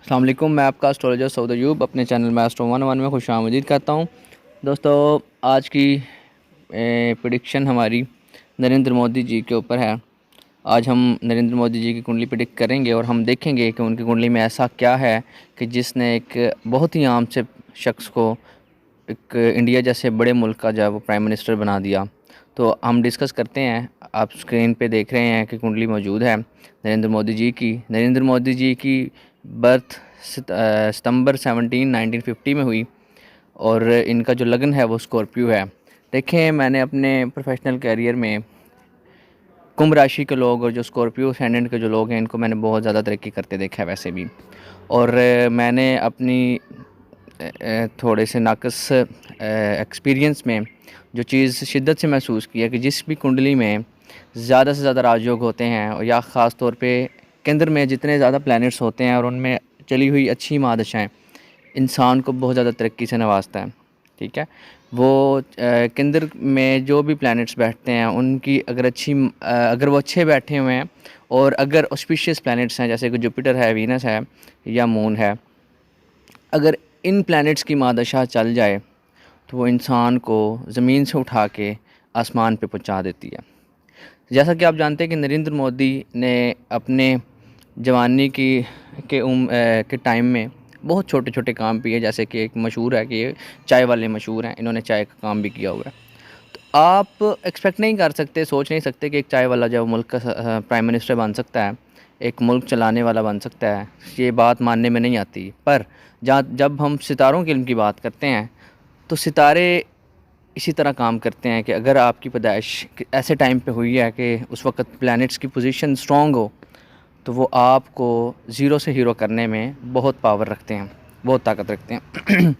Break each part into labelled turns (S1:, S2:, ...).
S1: अस्सलाम वालेकुम। मैं आपका एस्ट्रोलॉजर सऊद अयूब अपने चैनल में एस्ट्रो 101 में खुशामदीद करता हूँ। दोस्तों, आज की प्रिडिक्शन हमारी नरेंद्र मोदी जी के ऊपर है। आज हम नरेंद्र मोदी जी की कुंडली प्रिडिक्ट करेंगे और हम देखेंगे कि उनकी कुंडली में ऐसा क्या है कि जिसने एक बहुत ही आम से शख्स को एक इंडिया जैसे बड़े मुल्क का जो है वो प्राइम मिनिस्टर बना दिया। तो हम डिस्कस करते हैं। आप स्क्रीन पे देख रहे हैं कि कुंडली मौजूद है नरेंद्र मोदी जी की। नरेंद्र मोदी जी की बर्थ सितंबर 1950 में हुई और इनका जो लगन है वो स्कॉर्पियो है। देखें, मैंने अपने प्रोफेशनल कैरियर में कुंभ राशि के लोग और जो स्कॉर्पियो असेंडेंट के जो लोग हैं इनको मैंने बहुत ज़्यादा तरक्की करते देखा है वैसे भी। और मैंने अपनी थोड़े से नाकस एक्सपीरियंस में जो चीज़ शिद्दत से महसूस किया कि जिस भी कुंडली में ज़्यादा से ज़्यादा राजयोग होते हैं और या ख़ास तौर पे केंद्र में जितने ज़्यादा प्लैनेट्स होते हैं और उनमें चली हुई अच्छी महादशाएं इंसान को बहुत ज़्यादा तरक्की से नवाजता है। ठीक है, वो केंद्र में जो भी प्लैनेट्स बैठते हैं उनकी अगर वो अच्छे बैठे हुए हैं और अगर ऑस्पिशियस प्लैनेट्स हैं जैसे कि जुपिटर है, वीनस है या मून है, अगर इन प्लैनेट्स की महादशा चल जाए तो वो इंसान को ज़मीन से उठा के आसमान पे पहुंचा देती है। जैसा कि आप जानते हैं कि नरेंद्र मोदी ने अपने जवानी के टाइम में बहुत छोटे छोटे काम किए। जैसे कि एक मशहूर है कि ये चाय वाले मशहूर हैं, इन्होंने चाय का काम भी किया हुआ है। तो आप एक्सपेक्ट नहीं कर सकते, सोच नहीं सकते कि एक चाय वाला जो मुल्क का प्राइम मिनिस्टर बन सकता है, एक मुल्क चलाने वाला बन सकता है। ये बात मानने में नहीं आती। पर जब हम सितारों की इल्म की बात करते हैं तो सितारे इसी तरह काम करते हैं कि अगर आपकी पैदाइश ऐसे टाइम पे हुई है कि उस वक्त प्लैनेट्स की पोजीशन स्ट्रॉन्ग हो तो वो आपको ज़ीरो से हीरो करने में बहुत पावर रखते हैं, बहुत ताकत रखते हैं।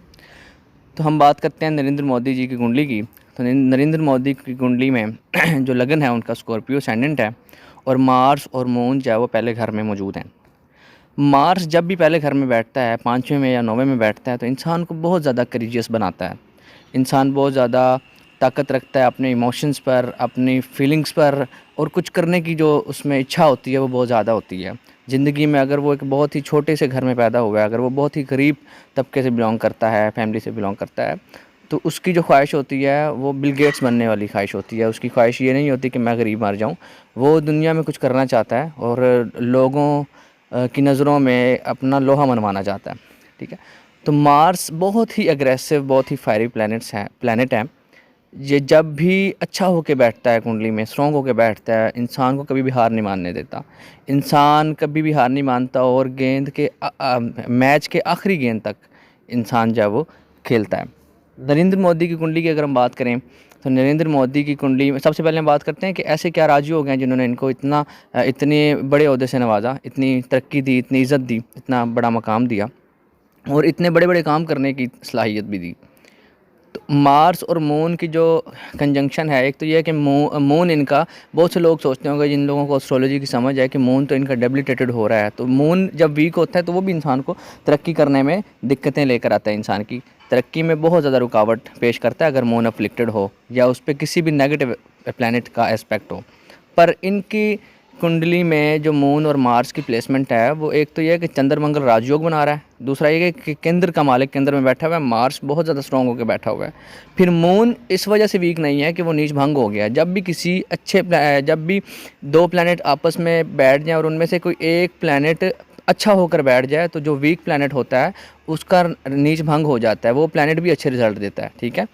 S1: तो हम बात करते हैं नरेंद्र मोदी जी की कुंडली की। तो नरेंद्र मोदी की कुंडली में जो लगन है उनका स्कॉर्पियो असेंडेंट है और मार्स और मून जो है वो पहले घर में मौजूद हैं। मार्स जब भी पहले घर में बैठता है, 5वें में या 9वें में बैठता है, तो इंसान को बहुत ज़्यादा करेजियस बनाता है। इंसान बहुत ज़्यादा ताकत रखता है अपने इमोशंस पर, अपनी फीलिंग्स पर, और कुछ करने की जो उसमें इच्छा होती है वो बहुत ज़्यादा होती है। ज़िंदगी में अगर वो एक बहुत ही छोटे से घर में पैदा हुआ है, अगर वो बहुत ही गरीब तबके से बिलोंग करता है, फैमिली से बिलोंग करता है, तो उसकी जो ख्वाहिश होती है वो बिल गेट्स बनने वाली ख्वाहिश होती है। उसकी ख्वाहिश ये नहीं होती कि मैं गरीब मर जाऊँ। वो दुनिया में कुछ करना चाहता है और लोगों की नज़रों में अपना लोहा मनवाना चाहता है। ठीक है, तो मार्स बहुत ही एग्रेसिव, बहुत ही फायरी प्लानट है। ये जब भी अच्छा होके बैठता है, कुंडली में स्ट्रॉन्ग होके बैठता है, इंसान को कभी भी हार नहीं मानने देता। इंसान कभी भी हार नहीं मानता और मैच के आखिरी गेंद तक इंसान जो है वो खेलता है। नरेंद्र मोदी की कुंडली की अगर हम बात करें तो नरेंद्र मोदी की कुंडली में सबसे पहले हम बात करते हैं कि ऐसे क्या राजयोग हैं जिन्होंने इनको इतने बड़े ओहदे से नवाजा, इतनी तरक्की दी, इतनी इज़्ज़त दी, इतना बड़ा मकाम दिया और इतने बड़े बड़े काम करने की सलाहियत भी दी। तो मार्स और मून की जो कंजंक्शन है, एक तो ये है कि मून इनका, बहुत से लोग सोचते होंगे जिन लोगों को एस्ट्रोलॉजी की समझ है कि मून तो इनका डेबिलिटेटेड हो रहा है। तो मून जब वीक होता है तो वो भी इंसान को तरक्की करने में दिक्कतें लेकर आता है, इंसान की तरक्की में बहुत ज़्यादा रुकावट पेश करता है अगर मून अफ्लिक्टेड हो या उस पर किसी भी नेगेटिव प्लैनेट का एस्पेक्ट हो। पर इनकी कुंडली में जो मून और मार्स की प्लेसमेंट है वो एक तो ये है कि चंद्र मंगल राजयोग बना रहा है, दूसरा ये कि केंद्र का मालिक केंद्र में बैठा हुआ है, मार्स बहुत ज़्यादा स्ट्रॉन्ग होकर बैठा हुआ है। फिर मून इस वजह से वीक नहीं है कि वो नीच भंग हो गया। जब भी दो प्लैनेट आपस में बैठ जाएँ और उनमें से कोई एक प्लैनेट अच्छा होकर बैठ जाए तो जो वीक प्लैनेट होता है उसका नीच भंग हो जाता है, वो प्लैनेट भी अच्छे रिजल्ट देता है। ठीक है,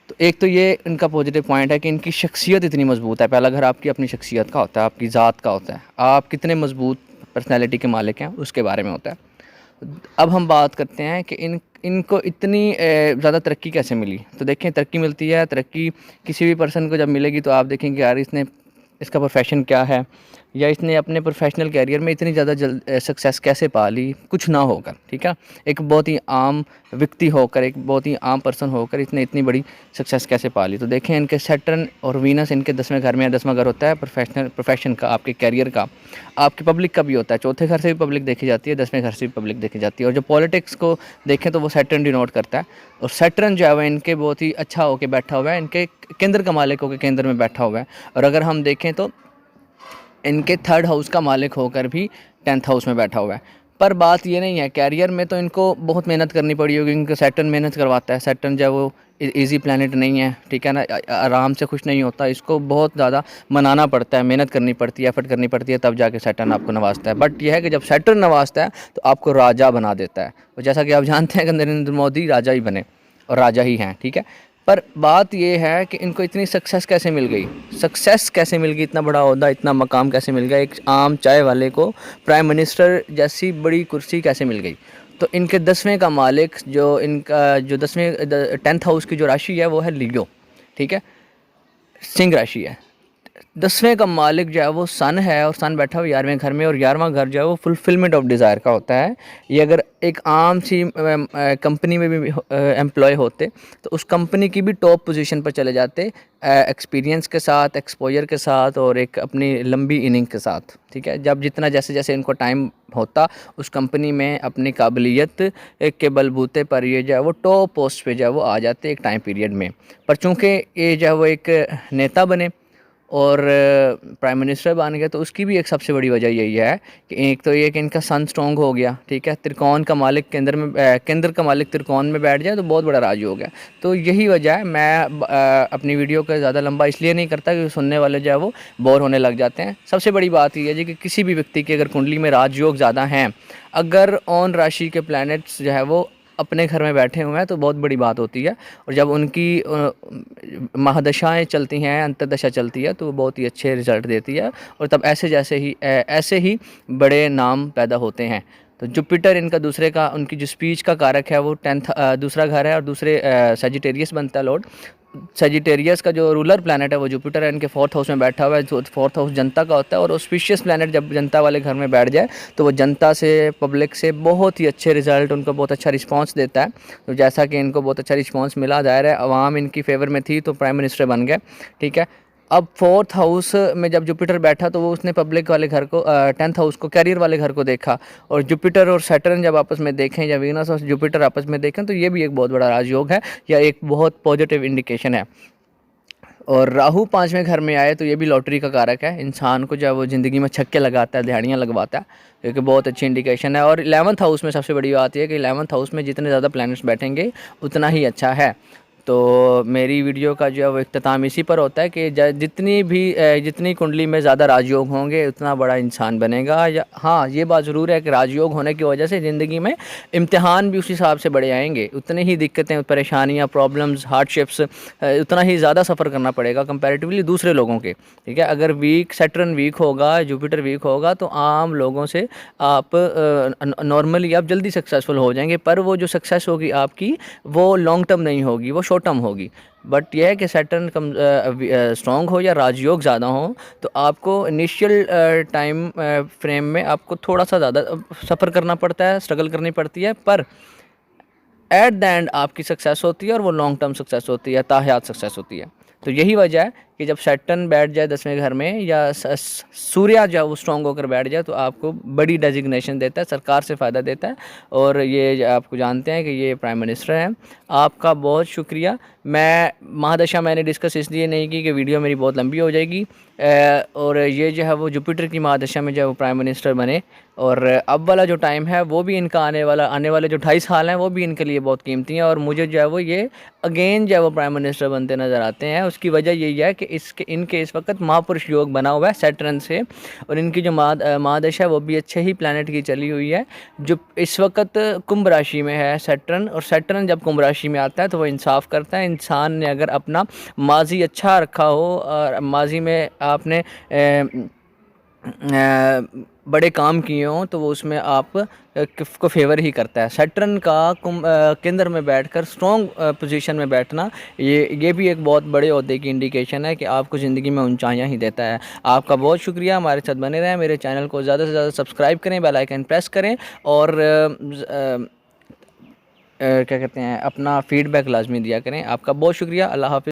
S1: तो एक तो ये इनका पॉजिटिव पॉइंट है कि इनकी शख्सियत इतनी मजबूत है। पहला घर आपकी अपनी शख्सियत का होता है, आपकी ज़ात का होता है, आप कितने मजबूत पर्सनैलिटी के मालिक हैं उसके बारे में होता है। अब हम बात करते हैं कि इनको इतनी ज़्यादा तरक्की कैसे मिली। तो देखें, तरक्की मिलती है, तरक्की किसी भी पर्सन को जब मिलेगी तो आप देखेंगे यार इसका प्रोफेशन क्या है या इसने अपने प्रोफेशनल कैरियर में इतनी ज़्यादा सक्सेस कैसे पा ली, कुछ ना होकर। ठीक है, एक बहुत ही आम व्यक्ति होकर, एक बहुत ही आम पर्सन होकर इसने इतनी बड़ी सक्सेस कैसे पा ली। तो देखें, इनके सैटर्न और वीनस इनके 10वें घर में, 10वां घर होता है प्रोफेशन का, आपके कैरियर का, आपकी पब्लिक का भी होता है। चौथे घर से भी पब्लिक देखी जाती है, 10वें घर से भी पब्लिक देखी जाती है। और जो पॉलिटिक्स को देखें तो वो सैटर्न डिनोट करता है और सैटर्न जो है वो इनके बहुत ही अच्छा होकर बैठा हुआ है, इनके केंद्र का मालिक होकर केंद्र में बैठा हुआ है। और अगर हम देखें तो इनके 3rd हाउस का मालिक होकर भी 10th हाउस में बैठा हुआ है। पर बात ये नहीं है, कैरियर में तो इनको बहुत मेहनत करनी पड़ी होगी, इनको सैटर्न मेहनत करवाता है। सैटर्न जो है वो इजी प्लैनेट नहीं है, ठीक है ना, आराम से खुश नहीं होता, इसको बहुत ज़्यादा मनाना पड़ता है, मेहनत करनी पड़ती है, एफर्ट करनी पड़ती है, तब जाके सैटर्न आपको नवाजता है। बट यह है कि जब सैटर्न नवाजता है तो आपको राजा बना देता है, और जैसा कि आप जानते हैं कि नरेंद्र मोदी राजा ही बने और राजा ही हैं, ठीक है। पर बात ये है कि इनको इतनी सक्सेस कैसे मिल गई, सक्सेस कैसे मिल गई, इतना बड़ा ओहदा, इतना मकाम कैसे मिल गया, एक आम चाय वाले को प्राइम मिनिस्टर जैसी बड़ी कुर्सी कैसे मिल गई। तो इनके 10वें का मालिक, जो इनका जो 10th हाउस की जो राशि है वो है लियो, ठीक है, सिंह राशि है। 10वें का मालिक जो है वो सन है, और सन बैठा हुआ 11वें घर में, और 11वां घर जो है वो फुलफिलमेंट ऑफ डिज़ायर का होता है। ये अगर एक आम सी कंपनी में भी एम्प्लॉय होते तो उस कंपनी की भी टॉप पोजीशन पर चले जाते, एक्सपीरियंस के साथ, एक्सपोजर के साथ, और एक अपनी लंबी इनिंग के साथ, ठीक है। जब जितना जैसे जैसे इनको टाइम होता उस कंपनी में अपनी काबिलियत के बलबूते पर ये जो है वो टॉप पोस्ट पे जो है वो आ जाते एक टाइम पीरियड में। पर चूँकि ये जो है वो एक नेता बने और प्राइम मिनिस्टर बन गया, तो उसकी भी एक सबसे बड़ी वजह यही है कि एक तो ये कि इनका सन स्ट्रॉन्ग हो गया, ठीक है। त्रिकोण का मालिक केंद्र का मालिक त्रिकोण में बैठ जाए तो बहुत बड़ा राज हो गया। तो यही वजह है। मैं अपनी वीडियो को ज़्यादा लंबा इसलिए नहीं करता कि सुनने वाले जो है वो बोर होने लग जाते हैं। सबसे बड़ी बात ये है जी कि किसी भी व्यक्ति की अगर कुंडली में राजयोग ज़्यादा हैं, अगर ऑन राशि के प्लैनेट्स जो है वो अपने घर में बैठे हुए हैं, तो बहुत बड़ी बात होती है। और जब उनकी महादशाएं चलती हैं, अंतर्दशा चलती है, तो वो बहुत ही अच्छे रिजल्ट देती है, और तब ऐसे ही बड़े नाम पैदा होते हैं। तो जुपिटर इनका दूसरे का, उनकी जो स्पीच का कारक है वो 10th दूसरा घर है, और दूसरे सजिटेरियस बनता है लॉर्ड। सजिटेरियस का जो रूलर प्लैनेट है वो जुपिटर है, इनके 4th हाउस में बैठा हुआ है। जो 4th हाउस जनता का होता है, और ऑस्पिशियस प्लैनेट जब जनता वाले घर में बैठ जाए तो वो जनता से, पब्लिक से बहुत ही अच्छे रिजल्ट, उनको बहुत अच्छा रिस्पांस देता है। तो जैसा कि इनको बहुत अच्छा रिस्पांस मिला, जाहिर है अवाम इनकी फेवर में थी, तो प्राइम मिनिस्टर बन गए, ठीक है। अब 4th हाउस में जब जुपिटर बैठा तो वो उसने पब्लिक वाले घर को, 10th हाउस को, कैरियर वाले घर को देखा। और जुपिटर और सैटर्न जब आपस में देखें, या वीनस और जुपिटर आपस में देखें, तो ये भी एक बहुत बड़ा राजयोग है, या एक बहुत पॉजिटिव इंडिकेशन है। और राहु 5वें घर में आए तो ये भी लॉटरी का कारक है, इंसान को जब वो ज़िंदगी में छक्के लगाता है, दिहाड़ियाँ लगवाता है, क्योंकि बहुत अच्छी इंडिकेशन है। और 11th हाउस में सबसे बड़ी बात यह है कि 11th हाउस में जितने ज़्यादा प्लैनेट्स बैठेंगे उतना ही अच्छा है। तो मेरी वीडियो का जो है वो इख्तिताम इसी पर होता है कि जितनी कुंडली में ज़्यादा राजयोग होंगे उतना बड़ा इंसान बनेगा। या हाँ, ये बात ज़रूर है कि राजयोग होने की वजह से ज़िंदगी में इम्तिहान भी उस हिसाब से बड़े आएंगे, उतनी ही दिक्कतें, परेशानियाँ, प्रॉब्लम्स, हार्डशिप्स, उतना ही ज़्यादा सफ़र करना पड़ेगा कंपैरेटिवली दूसरे लोगों के, ठीक है। अगर सैटर्न वीक होगा, जुपिटर वीक होगा, तो आम लोगों से आप नॉर्मली आप जल्दी सक्सेसफुल हो जाएंगे, पर वो जो सक्सेस होगी आपकी वो लॉन्ग टर्म नहीं होगी, वो शॉर्ट टर्म होगी। बट यह है कि सैटर्न कम स्ट्रॉन्ग हो या राजयोग ज़्यादा हो, तो आपको इनिशियल टाइम फ्रेम में आपको थोड़ा सा ज़्यादा सफ़र करना पड़ता है, स्ट्रगल करनी पड़ती है, पर एट द एंड आपकी सक्सेस होती है, और वो लॉन्ग टर्म सक्सेस होती है, ताहयात सक्सेस होती है। तो यही वजह है कि जब सैटर्न बैठ जाए 10वें घर में, या सूर्य जब वो स्ट्रॉन्ग होकर बैठ जाए, तो आपको बड़ी डेजिग्नेशन देता है, सरकार से फ़ायदा देता है। और ये आपको जानते हैं कि ये प्राइम मिनिस्टर हैं। आपका बहुत शुक्रिया। मैं महादशा मैंने डिस्कस इसलिए नहीं की कि वीडियो मेरी बहुत लंबी हो जाएगी। और ये जो है वो जुपिटर की महादशा में जो है वो प्राइम मिनिस्टर बने, और अब वाला जो टाइम है वो भी इनका आने वाले जो 2.5 साल हैं वो भी इनके लिए बहुत कीमती हैं। और मुझे जो है वो ये अगेन जो है वो प्राइम मिनिस्टर बनते नज़र आते हैं। उसकी वजह यही है कि इनके इस वक्त महापुरुष योग बना हुआ है सैटर्न से, और इनकी जो महादशा है वो भी अच्छे ही प्लैनेट की चली हुई है, जो इस वक्त कुंभ राशि में है सैटर्न। और सैटर्न जब कुंभ राशि में आता है तो वो इंसाफ करता है। इंसान ने अगर अपना माजी अच्छा रखा हो, और माजी में आपने बड़े काम किए हों, तो वो उसमें आप को फेवर ही करता है। सैटर्न का केंद्र में बैठकर स्ट्रॉन्ग पोजीशन में बैठना, ये भी एक बहुत बड़े ओहदे की इंडिकेशन है कि आपको ज़िंदगी में ऊंचाइयां ही देता है। आपका बहुत शुक्रिया, हमारे साथ बने रहें। मेरे चैनल को ज़्यादा से ज़्यादा सब्सक्राइब करें, बेल आइकन प्रेस करें, और क्या कहते हैं, अपना फीडबैक लाजमी दिया करें। आपका बहुत शुक्रिया। अल्लाह हाफ़िज़।